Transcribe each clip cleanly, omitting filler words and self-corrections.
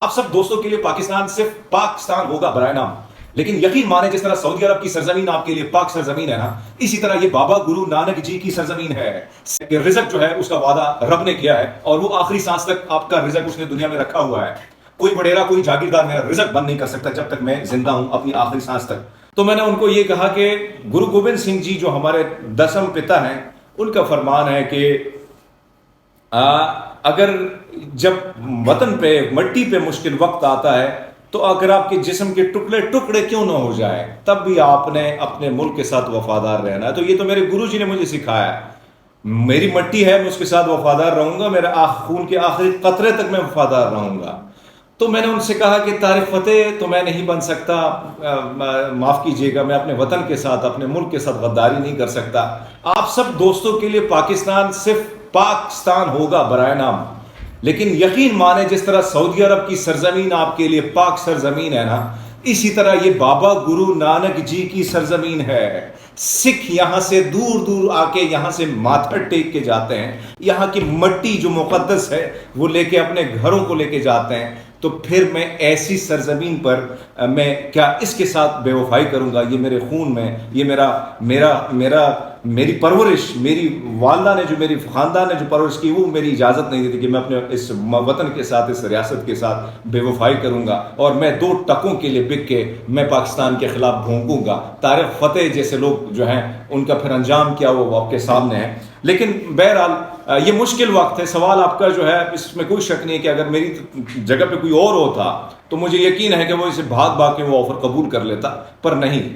آپ سب دوستوں کے لیے پاکستان صرف پاکستان ہوگا برائے نام، لیکن یقین مانیں جس طرح سعودی عرب کی سرزمین آپ کے لیے پاک سرزمین ہے نا، اسی طرح یہ بابا گرو نانک جی کی سرزمین ہے کہ رزق جو ہے اس کا وعدہ رب نے کیا ہے اور وہ آخری سانس تک آپ کا رزق اس نے دنیا میں رکھا ہوا ہے۔ کوئی وڈیرا کوئی جاگیردار میرا رزق بند نہیں کر سکتا جب تک میں زندہ ہوں اپنی آخری سانس تک۔ تو میں نے ان کو یہ کہا کہ گرو گوبند سنگھ جی جو ہمارے 10 پتا ہیں، ان کا فرمان ہے کہ اگر جب وطن پہ مٹی پہ مشکل وقت آتا ہے تو اگر آپ کے جسم کے ٹکڑے ٹکڑے کیوں نہ ہو جائے تب بھی آپ نے اپنے ملک کے ساتھ وفادار رہنا ہے۔ تو یہ تو میرے گرو جی نے مجھے سکھایا ہے، میری مٹی ہے، میں اس کے ساتھ وفادار رہوں گا، میرا خون کے آخری قطرے تک میں وفادار رہوں گا۔ تو میں نے ان سے کہا کہ طارق فتح تو میں نہیں بن سکتا، معاف کیجیے گا، میں اپنے وطن کے ساتھ اپنے ملک کے ساتھ غداری نہیں کر سکتا۔ آپ سب دوستوں کے لیے پاکستان صرف پاکستان ہوگا برائے نام، لیکن یقین مانیں جس طرح سعودی عرب کی سرزمین آپ کے لیے پاک سرزمین ہے نا، اسی طرح یہ بابا گرو نانک جی کی سرزمین ہے۔ سکھ یہاں سے دور دور آ کے یہاں سے ماتھا ٹیک کے جاتے ہیں، یہاں کی مٹی جو مقدس ہے وہ لے کے اپنے گھروں کو لے کے جاتے ہیں۔ تو پھر میں ایسی سرزمین پر میں کیا اس کے ساتھ بے وفائی کروں گا؟ یہ میرے خون میں، یہ میری پرورش، میری والدہ نے جو میری خاندان نے جو پرورش کی وہ میری اجازت نہیں دیتی کہ میں اپنے اس وطن کے ساتھ اس ریاست کے ساتھ بے وفائی کروں گا اور میں 2 ٹکوں کے لیے بک کے میں پاکستان کے خلاف بھونکوں گا۔ طارق فتح جیسے لوگ جو ہیں ان کا پھر انجام کیا وہ آپ کے سامنے ہے۔ لیکن بہرحال یہ مشکل وقت ہے، سوال آپ کا جو ہے اس میں کوئی شک نہیں ہے کہ اگر میری جگہ پہ کوئی اور ہوتا تو مجھے یقین ہے کہ وہ اسے بھاگ کے وہ آفر قبول کر لیتا، پر نہیں۔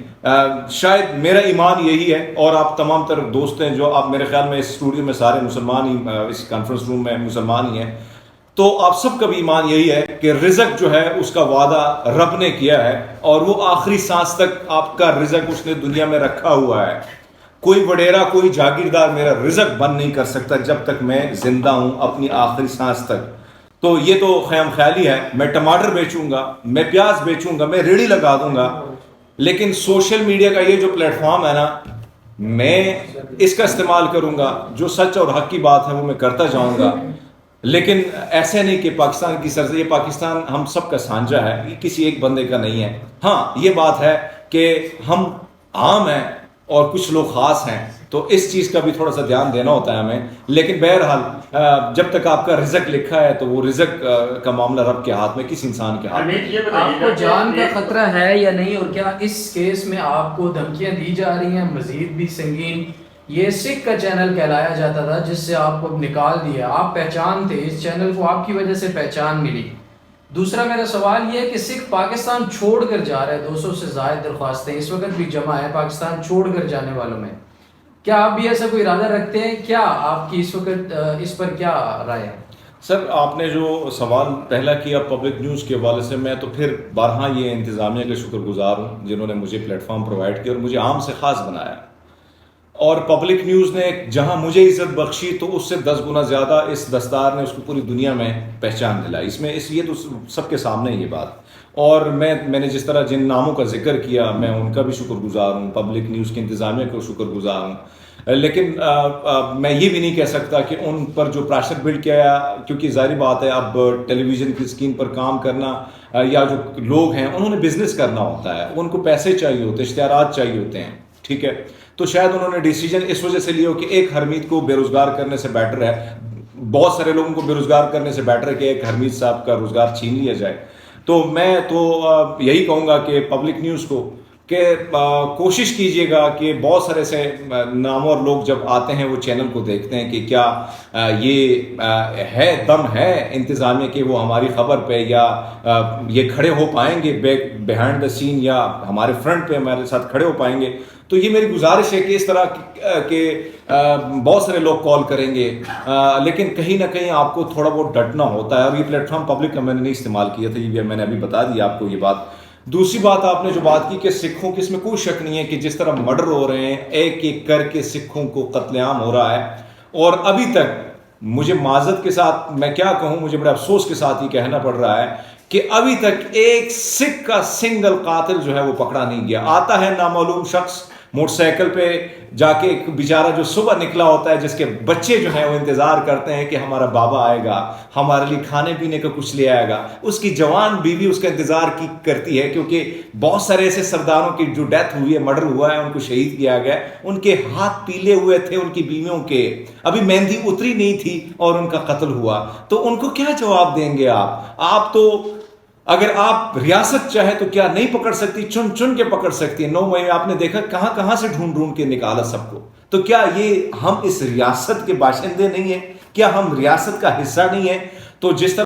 شاید میرا ایمان یہی ہے، اور آپ تمام تر دوست ہیں جو آپ میرے خیال میں اس اسٹوڈیو میں سارے مسلمان ہی، اس کانفرنس روم میں مسلمان ہی ہیں، تو آپ سب کا بھی ایمان یہی ہے کہ رزق جو ہے اس کا وعدہ رب نے کیا ہے اور وہ آخری سانس تک آپ کا رزق اس نے دنیا میں رکھا ہوا ہے۔ کوئی وڈیرا کوئی جاگیردار میرا رزق بند نہیں کر سکتا جب تک میں زندہ ہوں اپنی آخری سانس تک۔ تو یہ تو خیام خیالی ہے، میں ٹماٹر بیچوں گا، میں پیاز بیچوں گا، میں ریڑھی لگا دوں گا، لیکن سوشل میڈیا کا یہ جو پلیٹ فارم ہے نا، میں اس کا استعمال کروں گا، جو سچ اور حق کی بات ہے وہ میں کرتا جاؤں گا۔ لیکن ایسے نہیں کہ پاکستان کی سرزمین، یہ پاکستان ہم سب کا سانجہ ہے، یہ کسی ایک بندے کا نہیں ہے۔ ہاں یہ بات ہے کہ ہم عام ہیں اور کچھ لوگ خاص ہیں، تو اس چیز کا بھی تھوڑا سا دھیان دینا ہوتا ہے ہمیں۔ لیکن بہرحال جب تک آپ کا رزق لکھا ہے تو وہ رزق کا معاملہ رب کے ہاتھ میں، کسی انسان کے ہاتھ میں۔ آپ کو جان کا خطرہ ہے یا نہیں، اور کیا اس کیس میں آپ کو دھمکیاں دی جا رہی ہیں مزید بھی سنگین؟ یہ سکھ کا چینل کہلایا جاتا تھا جس سے آپ کو نکال دیا، آپ پہچان تھے، اس چینل کو آپ کی وجہ سے پہچان ملی۔ دوسرا میرا سوال یہ ہے کہ سکھ پاکستان چھوڑ کر جا رہے ہیں، 200 سے زائد درخواستیں اس وقت بھی جمع ہے پاکستان چھوڑ کر جانے والوں میں، کیا آپ بھی ایسا کوئی ارادہ رکھتے ہیں؟ کیا آپ کی اس وقت اس پر کیا رائے ہے؟ سر آپ نے جو سوال پہلا کیا پبلک نیوز کے حوالے سے، میں تو پھر بارہا یہ انتظامیہ کا شکر گزار ہوں جنہوں نے مجھے پلیٹ فارم پرووائڈ کیا اور مجھے عام سے خاص بنایا، اور پبلک نیوز نے جہاں مجھے عزت بخشی تو اس سے 10 گنا زیادہ اس دستار نے اس کو پوری دنیا میں پہچان دلائی۔ اس میں یہ تو سب کے سامنے یہ بات، اور میں نے جس طرح جن ناموں کا ذکر کیا میں ان کا بھی شکر گزار ہوں، پبلک نیوز کے انتظامیہ کو شکر گزار ہوں۔ لیکن میں یہ بھی نہیں کہہ سکتا کہ ان پر جو پریشر بلڈ کیا، کیونکہ ظاہری بات ہے اب ٹیلی ویژن کی اسکرین پر کام کرنا، یا جو لوگ ہیں انہوں نے بزنس کرنا ہوتا ہے، ان کو پیسے چاہیے ہوتے ہیں، اشتہارات چاہیے ہوتے ہیں، ٹھیک ہے، تو شاید انہوں نے ڈیسیجن اس وجہ سے لیا کہ ایک حرمیت کو بے روزگار کرنے سے بیٹر ہے، بہت سارے لوگوں کو بے روزگار کرنے سے بیٹر ہے کہ ایک حرمیت صاحب کا روزگار چھین لیا جائے۔ تو میں تو یہی کہوں گا کہ پبلک نیوز کو کہ کوشش کیجئے گا کہ بہت سارے سے نامور لوگ جب آتے ہیں وہ چینل کو دیکھتے ہیں کہ کیا یہ ہے دم ہے انتظامیہ کہ وہ ہماری خبر پہ یا یہ کھڑے ہو پائیں گے بیہائنڈ دا سین، یا ہمارے فرنٹ پہ ہمارے ساتھ کھڑے ہو پائیں گے۔ تو یہ میری گزارش ہے کہ اس طرح کے بہت سارے لوگ کال کریں گے، لیکن کہیں نہ کہیں آپ کو تھوڑا بہت ڈٹنا ہوتا ہے، اور یہ پلیٹ فارم پبلک کا میں نے نہیں استعمال کیا تھا، یہ میں نے ابھی بتا دیا آپ کو یہ بات۔ دوسری بات آپ نے جو بات کی کہ سکھوں کی، اس میں کوئی شک نہیں ہے کہ جس طرح مرڈر ہو رہے ہیں، ایک ایک کر کے سکھوں کو قتل عام ہو رہا ہے، اور ابھی تک مجھے معذرت کے ساتھ میں کیا کہوں، مجھے بڑے افسوس کے ساتھ ہی کہنا پڑ رہا ہے کہ ابھی تک ایک سکھ کا سنگل قاتل جو ہے وہ پکڑا نہیں گیا۔ آتا ہے نامعلوم شخص، موٹر سائیکل پہ جا کے ایک بیچارہ جو صبح نکلا ہوتا ہے، جس کے بچے جو ہیں وہ انتظار کرتے ہیں کہ ہمارا بابا آئے گا، ہمارے لیے کھانے پینے کا کچھ لے آئے گا، اس کی جوان بیوی اس کا انتظار کرتی ہے، کیونکہ بہت سارے ایسے سرداروں کی جو ڈیتھ ہوئی ہے، مرڈر ہوا ہے، ان کو شہید کیا گیا، ان کے ہاتھ پیلے ہوئے تھے ان کی بیویوں کے، ابھی مہندی اتری نہیں تھی اور ان کا قتل ہوا، تو ان کو کیا جواب دیں گے آپ تو اگر آپ ریاست چاہے تو کیا نہیں پکڑ سکتی، چن چن کے پکڑ سکتی ہے۔ 9 مئی میں آپ نے دیکھا کہاں سے ڈھونڈ کے نکالا سب کو، تو کیا یہ ہم اس ریاست کے باشندے نہیں ہیں؟ کیا ہم ریاست کا حصہ نہیں ہیں؟ تو جس طرح